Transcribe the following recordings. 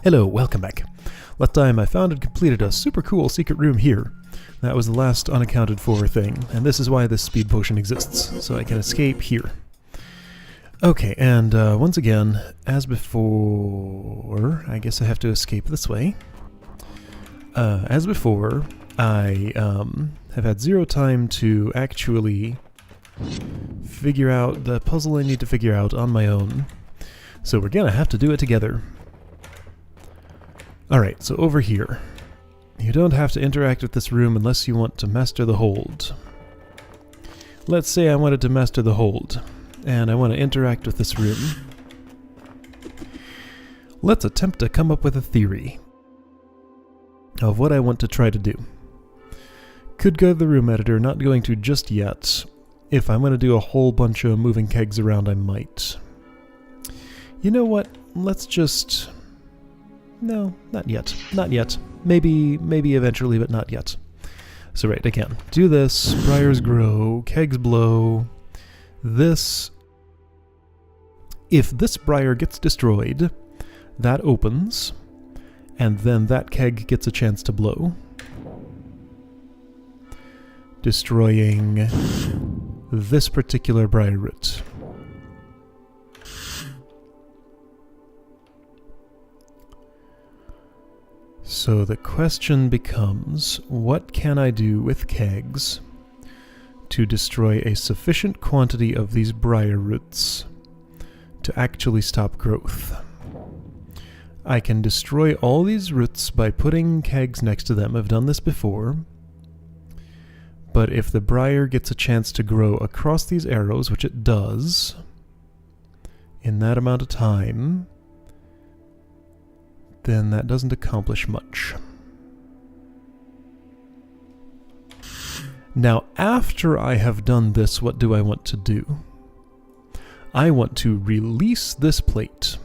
Hello, welcome back. Last time I found and completed a super cool secret room here. That was the last unaccounted for thing, and this is why this speed potion exists, so I can escape here. Okay, and once again, as before, I guess I have to escape this way. As before, I have had zero time to actually figure out the puzzle I need to figure out on my own, so we're gonna have to do it together. Alright, so over here. You don't have to interact with this room unless you want to master the hold. Let's say I wanted to master the hold, and I want to interact with this room. Let's attempt to come up with a theory of what I want to try to do. Could go to the room editor, not going to just yet. If I'm going to do a whole bunch of moving kegs around, I might. You know what? Let's just... No, not yet. Not yet. Maybe eventually, but not yet. So right, again, do this, briars grow, kegs blow. This... If this briar gets destroyed, that opens, and then that keg gets a chance to blow, destroying this particular briar root. So the question becomes, what can I do with kegs to destroy a sufficient quantity of these briar roots to actually stop growth? I can destroy all these roots by putting kegs next to them. I've done this before. But if the briar gets a chance to grow across these arrows, which it does, in that amount of time, then that doesn't accomplish much. Now, after I have done this, what do I want to do? I want to release this plate.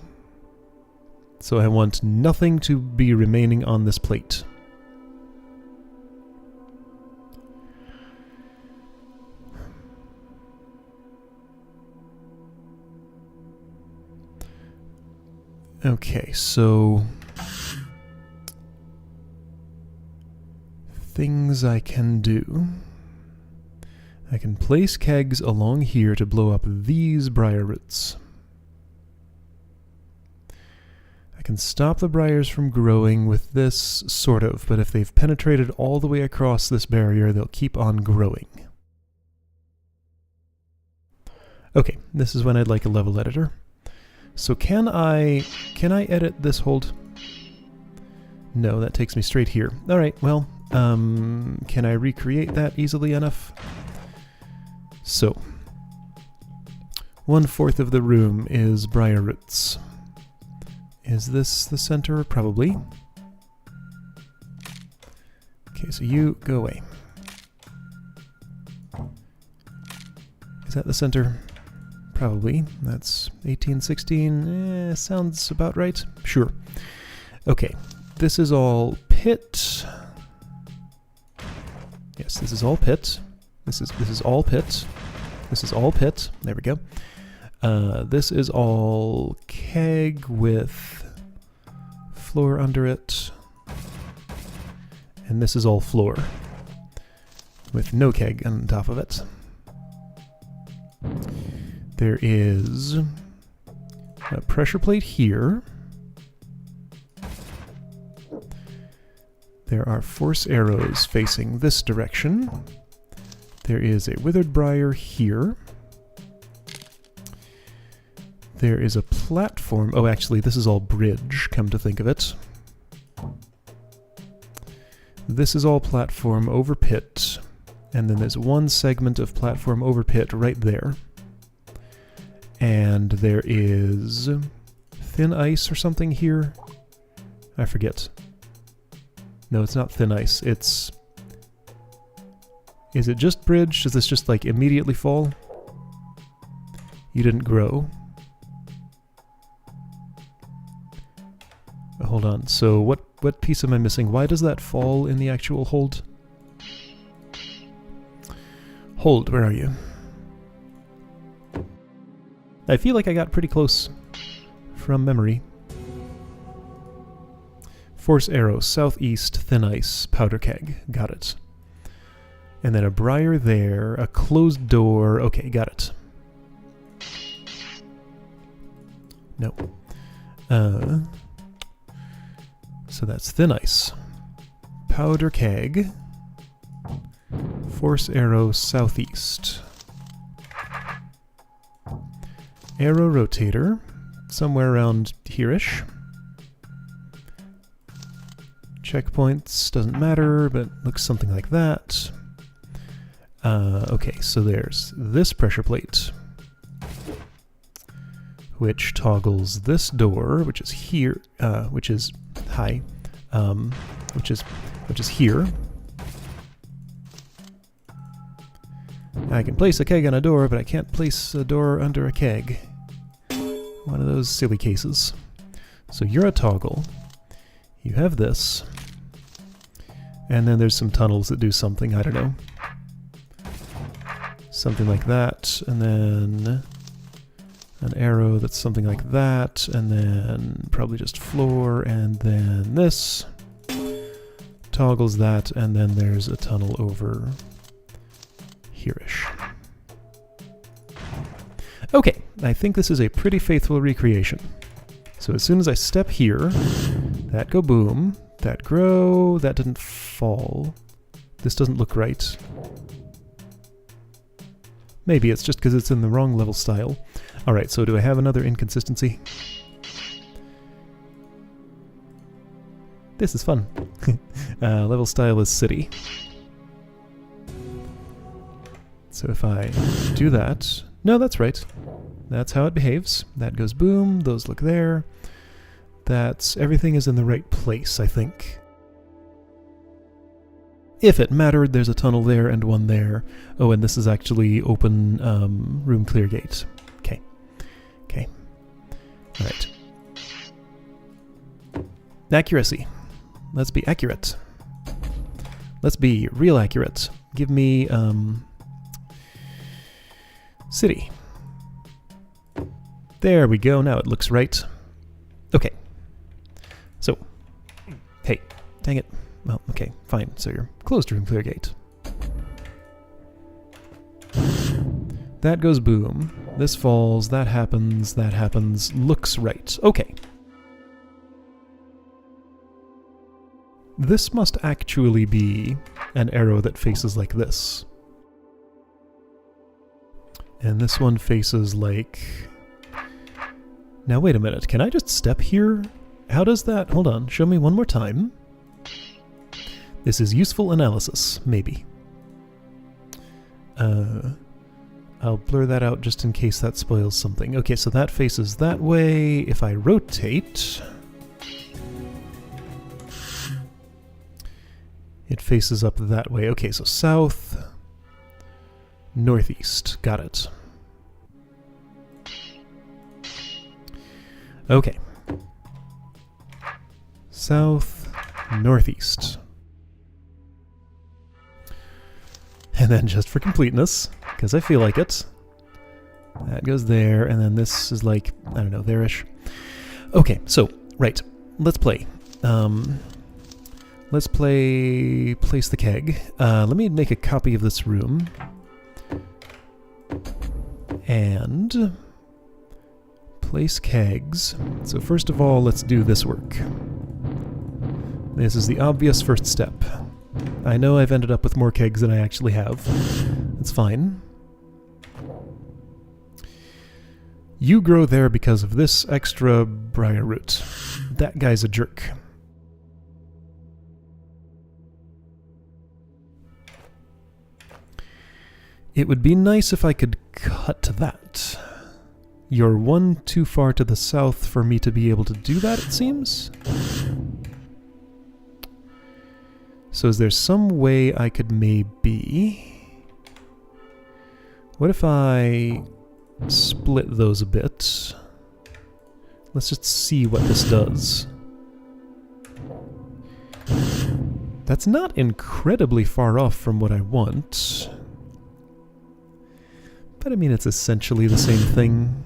So I want nothing to be remaining on this plate. Okay, so... things I can do. I can place kegs along here to blow up these briar roots. I can stop the briars from growing with this, sort of, but if they've penetrated all the way across this barrier, they'll keep on growing. Okay, this is when I'd like a level editor. So can I edit this hold? No, that takes me straight here. Alright, well, can I recreate that easily enough? So, 1/4 of the room is briar roots. Is this the center? Probably. Okay, so you go away. Is that the center? Probably. That's 18, 16. Sounds about right. Sure. Okay, this is all pit. Yes, this is all pit. This is all pit. This is all pit. There we go. This is all keg with floor under it. And this is all floor with no keg on top of it. There is a pressure plate here. There are force arrows facing this direction. There is a withered briar here. There is a platform. Oh, actually, this is all bridge, come to think of it. This is all platform over pit. And then there's one segment of platform over pit right there. And there is thin ice or something here. I forget. No, it's not thin ice. It's... Is it just bridge? Does this just, like, immediately fall? You didn't grow. Hold on. So what piece am I missing? Why does that fall in the actual hold? Hold, where are you? I feel like I got pretty close from memory. Force arrow, southeast, thin ice, powder keg. Got it. And then a briar there, a closed door. Okay, got it. No. So that's thin ice. Powder keg. Force arrow, southeast. Arrow rotator, somewhere around here-ish. Checkpoints, doesn't matter, but looks something like that. Okay, so there's this pressure plate, which toggles this door, which is here, which is high, which is here. I can place a keg on a door, but I can't place a door under a keg. One of those silly cases. So you're a toggle. You have this. And then there's some tunnels that do something, I don't know. Something like that, and then an arrow that's something like that, and then probably just floor, and then this. Toggles that, and then there's a tunnel over here-ish. Okay, I think this is a pretty faithful recreation. So as soon as I step here, that go boom, that grow, that didn't fall. This doesn't look right. Maybe it's just because it's in the wrong level style. Alright, so do I have another inconsistency? This is fun. Level style is city. So if I do that... No, that's right. That's how it behaves. That goes boom, those look there. That's... everything is in the right place, I think. If it mattered, there's a tunnel there and one there. Oh, and this is actually open room clear gate. Okay. Okay. Alright. Accuracy. Let's be accurate. Let's be real accurate. Give me, city. There we go, now it looks right. Okay. So, hey, dang it. Well, okay, fine. So you're closed room clear gate. That goes boom. This falls, that happens, looks right. Okay. This must actually be an arrow that faces like this. And this one faces like... Now wait a minute, can I just step here? How does that... Hold on, show me one more time. This is useful analysis, maybe. I'll blur that out just in case that spoils something. Okay, so that faces that way. If I rotate... It faces up that way. Okay, so south, northeast. Got it. Okay. South, northeast. And then just for completeness, because I feel like it, that goes there, and then this is like, I don't know, there-ish. Okay, so, right, let's play. Let's play place the keg. Let me make a copy of this room. And place kegs. So first of all, let's do this work. This is the obvious first step. I know I've ended up with more kegs than I actually have. It's fine. You grow there because of this extra briar root. That guy's a jerk. It would be nice if I could cut to that. You're one too far to the south for me to be able to do that, it seems? So is there some way I could maybe... What if I split those a bit? Let's just see what this does. That's not incredibly far off from what I want. But I mean, it's essentially the same thing.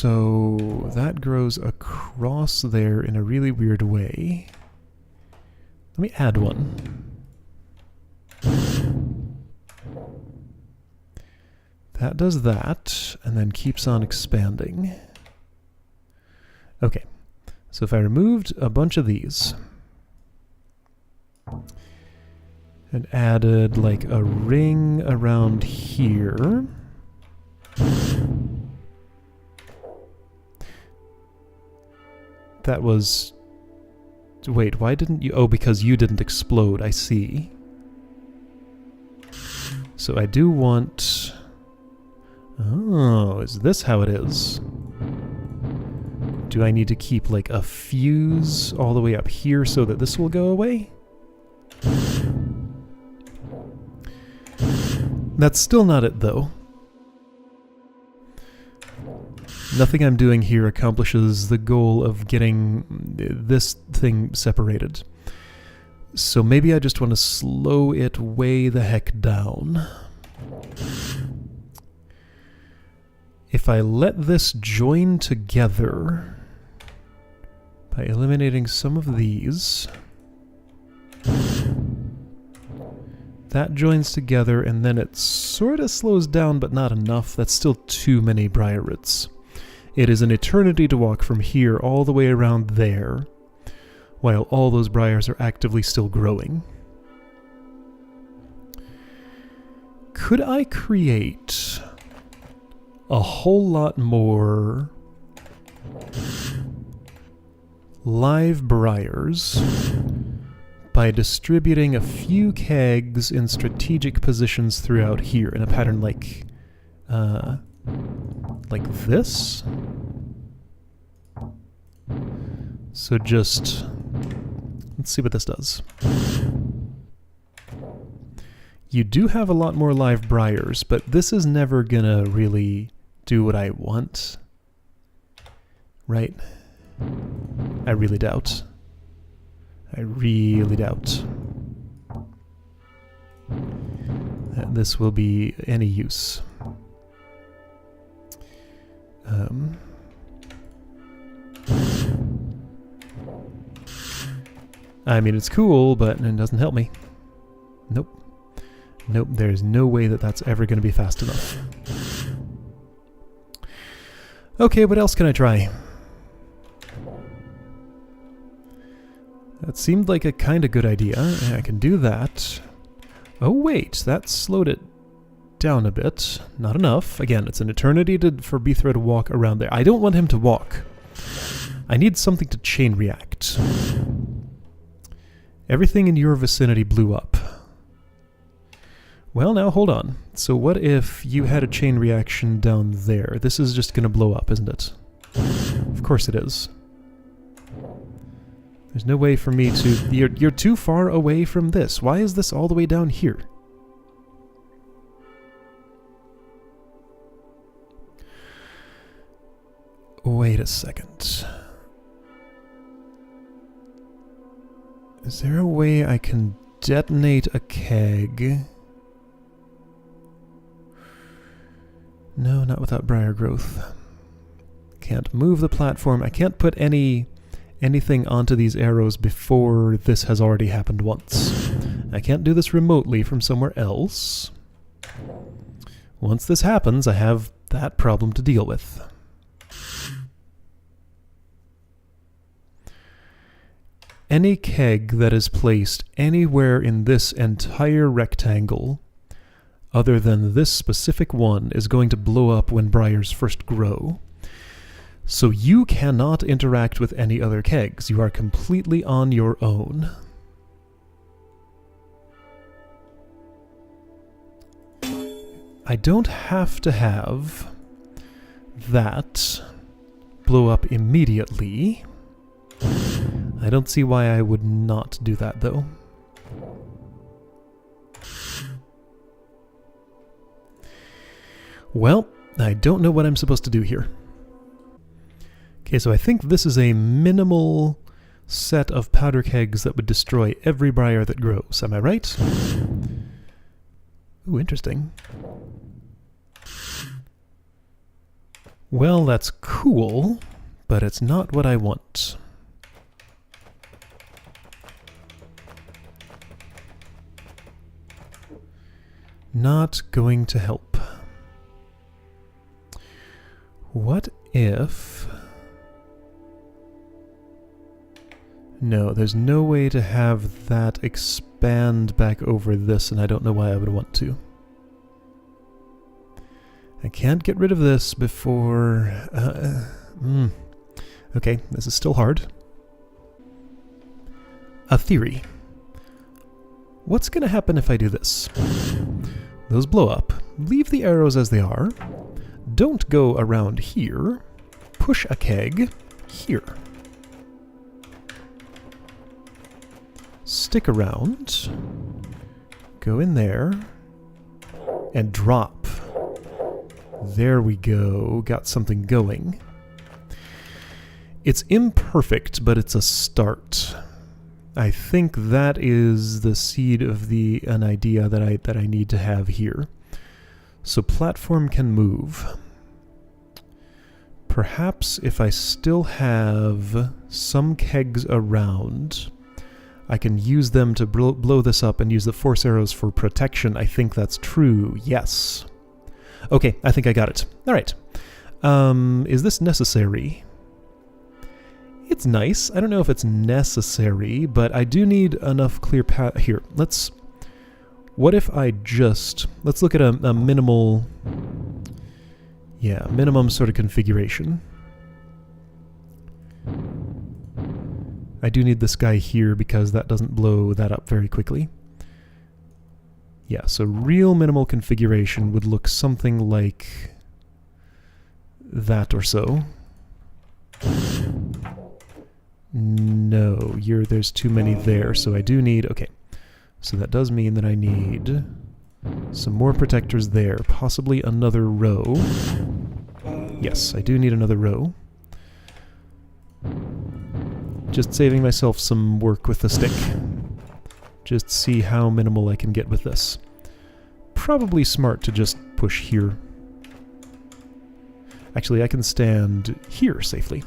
So that grows across there in a really weird way. Let me add one. That does that, and then keeps on expanding. Okay, so if I removed a bunch of these and added like a ring around here, that was... Wait, why didn't you... Oh, because you didn't explode, I see. So I do want... Oh, is this how it is? Do I need to keep like a fuse all the way up here so that this will go away? That's still not it though. Nothing I'm doing here accomplishes the goal of getting this thing separated. So maybe I just want to slow it way the heck down. If I let this join together by eliminating some of these, that joins together and then it sort of slows down but not enough. That's still too many briar roots. It is an eternity to walk from here all the way around there while all those briars are actively still growing. Could I create a whole lot more live briars by distributing a few kegs in strategic positions throughout here in a pattern like this? So just... let's see what this does. You do have a lot more live briars, but this is never gonna really do what I want. Right? I really doubt. I really doubt that this will be any use. I mean, it's cool, but it doesn't help me. Nope. Nope, there's no way that that's ever going to be fast enough. Okay, what else can I try? That seemed like a kind of good idea. I can do that. Oh wait, that slowed it down a bit. Not enough. Again, it's an eternity for Beethro to walk around there. I don't want him to walk. I need something to chain react. Everything in your vicinity blew up. Well, now hold on. So what if you had a chain reaction down there? This is just going to blow up, isn't it? Of course it is. There's no way for me to... You're too far away from this. Why is this all the way down here? Wait a second. Is there a way I can detonate a keg? No, not without briar growth. Can't move the platform. I can't put anything onto these arrows before this has already happened once. I can't do this remotely from somewhere else. Once this happens, I have that problem to deal with. Any keg that is placed anywhere in this entire rectangle, other than this specific one, is going to blow up when briars first grow. So you cannot interact with any other kegs. You are completely on your own. I don't have to have that blow up immediately. I don't see why I would not do that, though. Well, I don't know what I'm supposed to do here. Okay, so I think this is a minimal set of powder kegs that would destroy every briar that grows. Am I right? Ooh, interesting. Well, that's cool, but it's not what I want. Not going to help. What if... No, there's no way to have that expand back over this, and I don't know why I would want to. I can't get rid of this before... Okay, this is still hard. A theory. What's going to happen if I do this? Those blow up. Leave the arrows as they are. Don't go around here. Push a keg here. Stick around. Go in there. And drop. There we go. Got something going. It's imperfect, but it's a start. I think that is the seed of an idea that I need to have here. So platform can move. Perhaps if I still have some kegs around, I can use them to blow this up and use the force arrows for protection. I think that's true. Yes. Okay, I think I got it. All right. Is this necessary? It's nice. I don't know if it's necessary, but I do need enough clear path. Here, what if I just... Let's look at a minimal... Yeah, minimum sort of configuration. I do need this guy here because that doesn't blow that up very quickly. Yeah, so real minimal configuration would look something like that or so. No, there's too many there, so I do need... Okay, so that does mean that I need some more protectors there, possibly another row. Yes, I do need another row. Just saving myself some work with the stick. Just see how minimal I can get with this. Probably smart to just push here. Actually, I can stand here safely.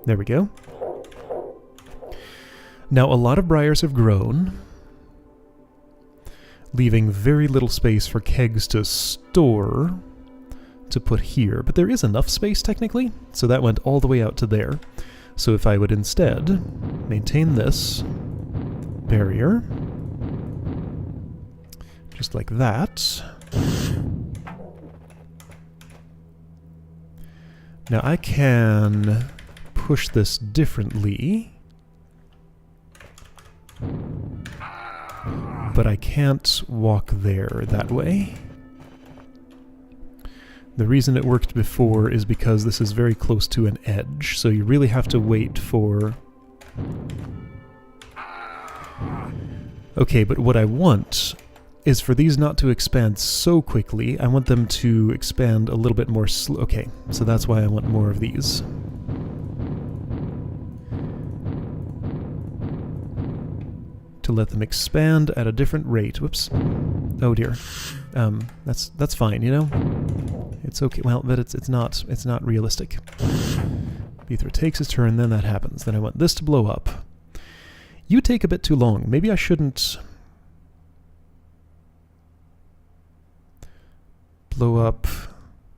There we go. Now, a lot of briars have grown, leaving very little space for kegs to store to put here. But there is enough space, technically, so that went all the way out to there. So if I would instead maintain this barrier, just like that. Now I can push this differently, but I can't walk there that way. The reason it worked before is because this is very close to an edge, so you really have to wait for... Okay, but what I want is for these not to expand so quickly. I want them to expand a little bit more okay, so that's why I want more of these. To let them expand at a different rate. Whoops. Oh dear. That's fine, you know? It's okay. Well, but it's not realistic. Beethra takes his turn, then that happens. Then I want this to blow up. You take a bit too long. Maybe I shouldn't blow up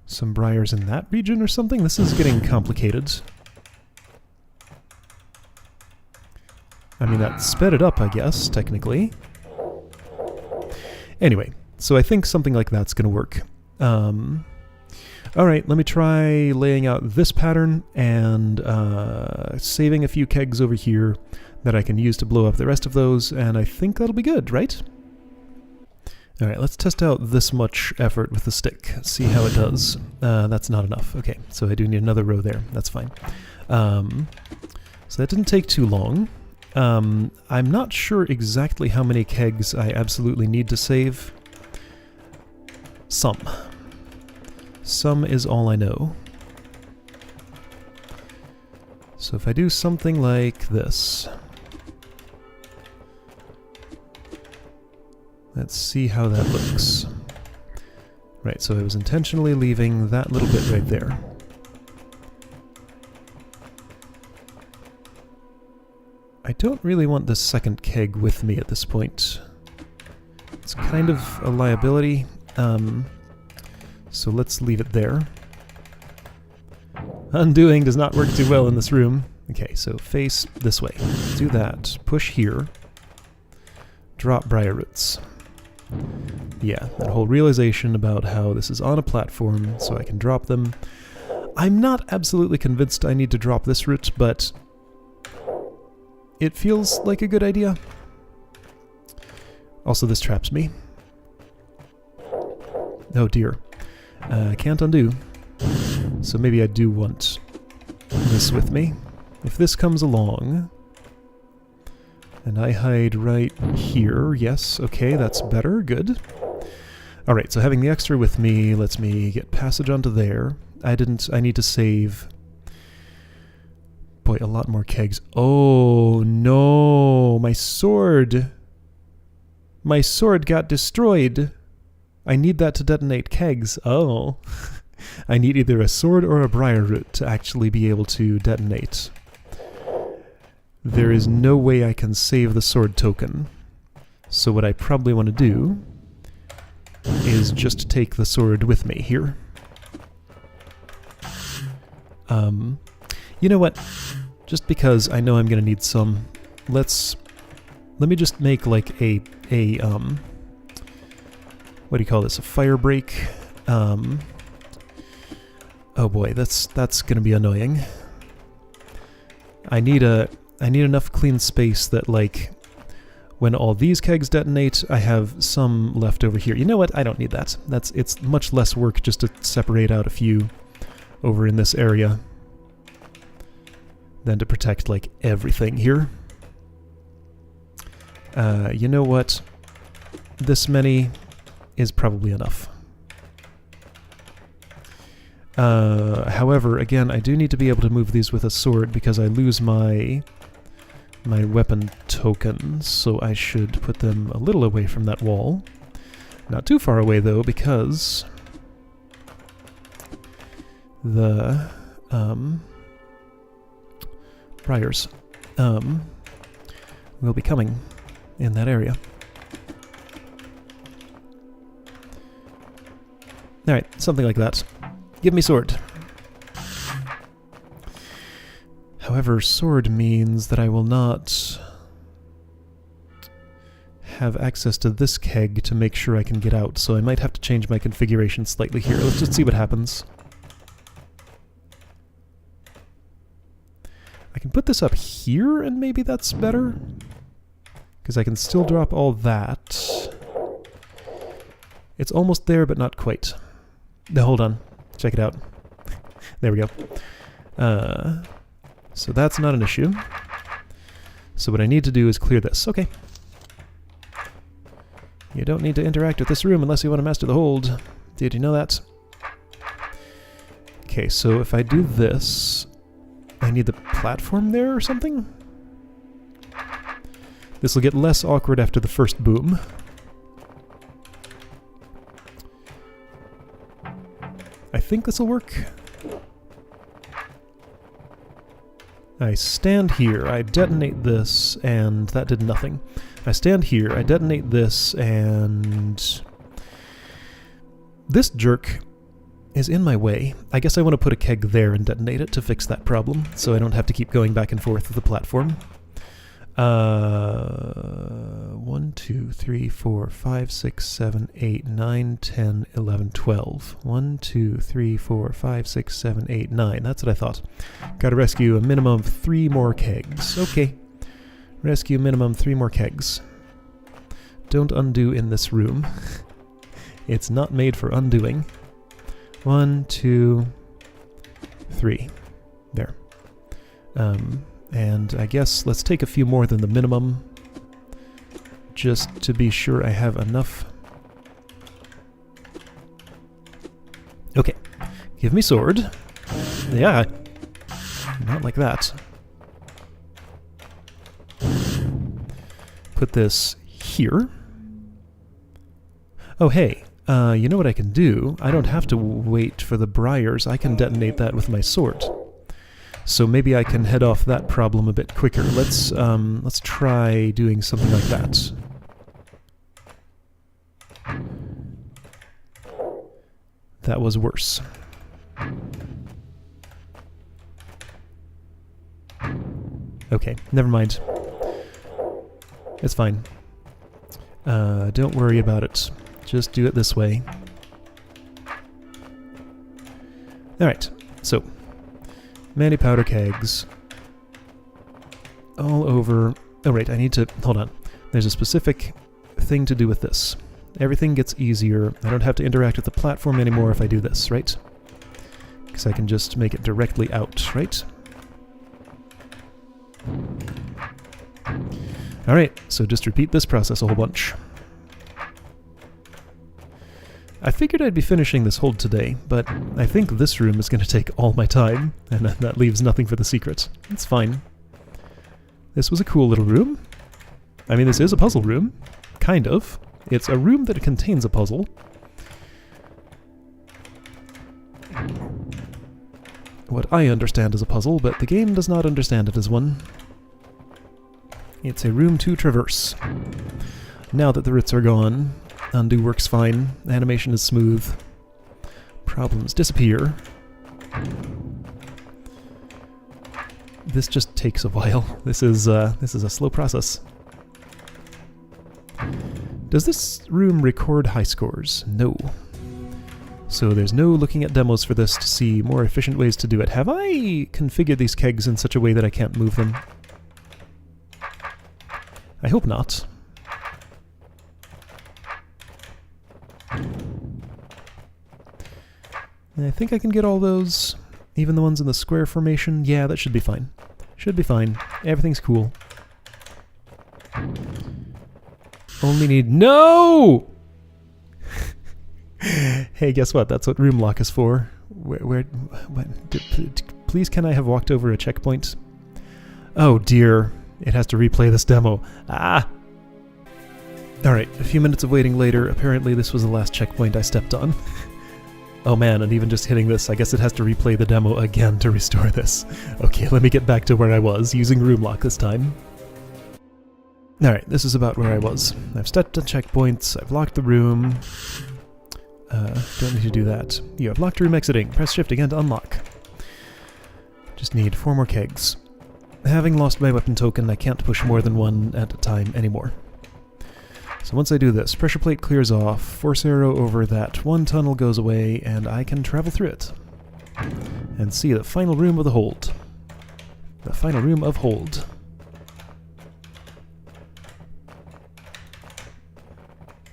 some briars in that region or something. This is getting complicated. I mean, that sped it up, I guess, technically. Anyway, so I think something like that's going to work. Alright, let me try laying out this pattern and saving a few kegs over here that I can use to blow up the rest of those, and I think that'll be good, right? Alright, let's test out this much effort with the stick, see how it does. That's not enough. Okay, so I do need another row there. That's fine. So that didn't take too long. I'm not sure exactly how many kegs I absolutely need to save. Some. Some is all I know. So if I do something like this... Let's see how that looks. Right, so I was intentionally leaving that little bit right there. I don't really want this second keg with me at this point. It's kind of a liability, so let's leave it there. Undoing does not work too well in this room. Okay, so face this way. Do that. Push here. Drop briar roots. Yeah, that whole realization about how this is on a platform, so I can drop them. I'm not absolutely convinced I need to drop this root, but it feels like a good idea. Also, this traps me. Oh dear. Can't undo. So maybe I do want this with me. If this comes along, and I hide right here, yes, okay, that's better, good. Alright, so having the extra with me lets me get passage onto there. I need to save... Boy, a lot more kegs. Oh, no! My sword! My sword got destroyed! I need that to detonate kegs. Oh. I need either a sword or a briar root to actually be able to detonate. There is no way I can save the sword token. So what I probably want to do is just take the sword with me here. You know what? Just because I know I'm going to need some, let me just make like a what do you call this? A fire break. Oh boy, that's going to be annoying. I need enough clean space that, like, when all these kegs detonate, I have some left over here. You know what? I don't need that. It's much less work just to separate out a few over in this area than to protect, like, everything here. You know what? This many is probably enough. However, again, I do need to be able to move these with a sword because I lose my weapon tokens, so I should put them a little away from that wall. Not too far away, though, because the briars will be coming in that area. Alright, something like that. Give me sword. However, sword means that I will not have access to this keg to make sure I can get out, so I might have to change my configuration slightly here. Let's just see what happens. I can put this up here, and maybe that's better? Because I can still drop all that. It's almost there, but not quite. No, hold on. Check it out. There we go. So that's not an issue. So what I need to do is clear this. Okay. You don't need to interact with this room unless you want to master the hold. Did you know that? Okay, so if I do this, I need the platform there or something? This will get less awkward after the first boom. I think this will work. I stand here, I detonate this, and that did nothing. I stand here, I detonate this, and this jerk is in my way. I guess I want to put a keg there and detonate it to fix that problem, so I don't have to keep going back and forth with the platform. 1, 2, 3, 4, 5, 6, 7, 8, 9, 10, 11, 12. 1, 2, 3, 4, 5, 6, 7, 8, 9. That's what I thought. Gotta rescue a minimum of 3 more kegs. Okay. Rescue minimum 3 more kegs. Don't undo in this room. It's not made for undoing. 1, 2, 3. There. And I guess let's take a few more than the minimum, just to be sure I have enough. Okay, give me sword. Yeah, not like that. Put this here. Oh hey, You know what I can do? I don't have to wait for the briars. I can detonate that with my sword. So maybe I can head off that problem a bit quicker. Let's try doing something like that. That was worse. Okay, never mind. It's fine. Don't worry about it. Just do it this way. Alright, so Manny powder kegs all over. Oh right, I need to hold on. There's a specific thing to do with this. Everything gets easier. I don't have to interact with the platform anymore if I do this, right? Because I can just make it directly out, right? Alright, so just repeat this process a whole bunch. I figured I'd be finishing this hold today, but I think this room is going to take all my time, and that leaves nothing for the secret. It's fine. This was a cool little room. I mean, this is a puzzle room. Kind of. It's a room that contains a puzzle. What I understand as a puzzle, but the game does not understand it as one. It's a room to traverse. Now that the roots are gone, undo works fine, animation is smooth, problems disappear. This just takes a while. This is a slow process. Does this room record high scores? No. So there's no looking at demos for this to see more efficient ways to do it. Have I configured these kegs in such a way that I can't move them? I hope not. I think I can get all those, even the ones in the square formation. Yeah, that should be fine. Should be fine. Everything's cool. Only need... No! Hey, guess what? That's what room lock is for. Please, can I have walked over a checkpoint? Oh dear. It has to replay this demo. Ah! Alright, a few minutes of waiting later, apparently this was the last checkpoint I stepped on. Oh man, and even just hitting this, I guess it has to replay the demo again to restore this. Okay, let me get back to where I was, using room lock this time. Alright, this is about where I was. I've stepped on checkpoints, I've locked the room. Don't need to do that. You have locked room exiting. Press shift again to unlock. Just need 4 more kegs. Having lost my weapon token, I can't push more than one at a time anymore. So once I do this, pressure plate clears off, force arrow over that one tunnel goes away, and I can travel through it. And see the final room of the hold. The final room of hold.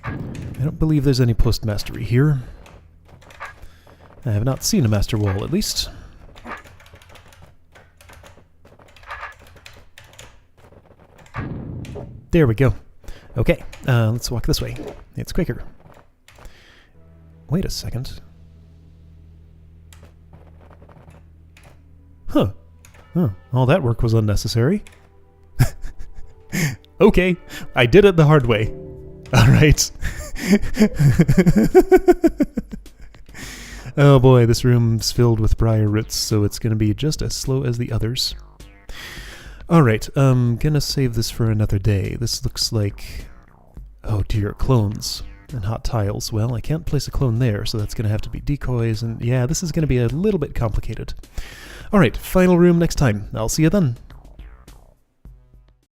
I don't believe there's any post-mastery here. I have not seen a master wall, at least. There we go. Okay, let's walk this way. It's quicker. Wait a second. Huh. Huh. All that work was unnecessary. Okay, I did it the hard way. Alright. Oh boy, this room's filled with briar roots, so it's gonna be just as slow as the others. Alright, gonna save this for another day. This looks like... oh dear, clones and hot tiles. Well, I can't place a clone there, so that's gonna have to be decoys, and yeah, this is gonna be a little bit complicated. Alright, final room next time. I'll see you then.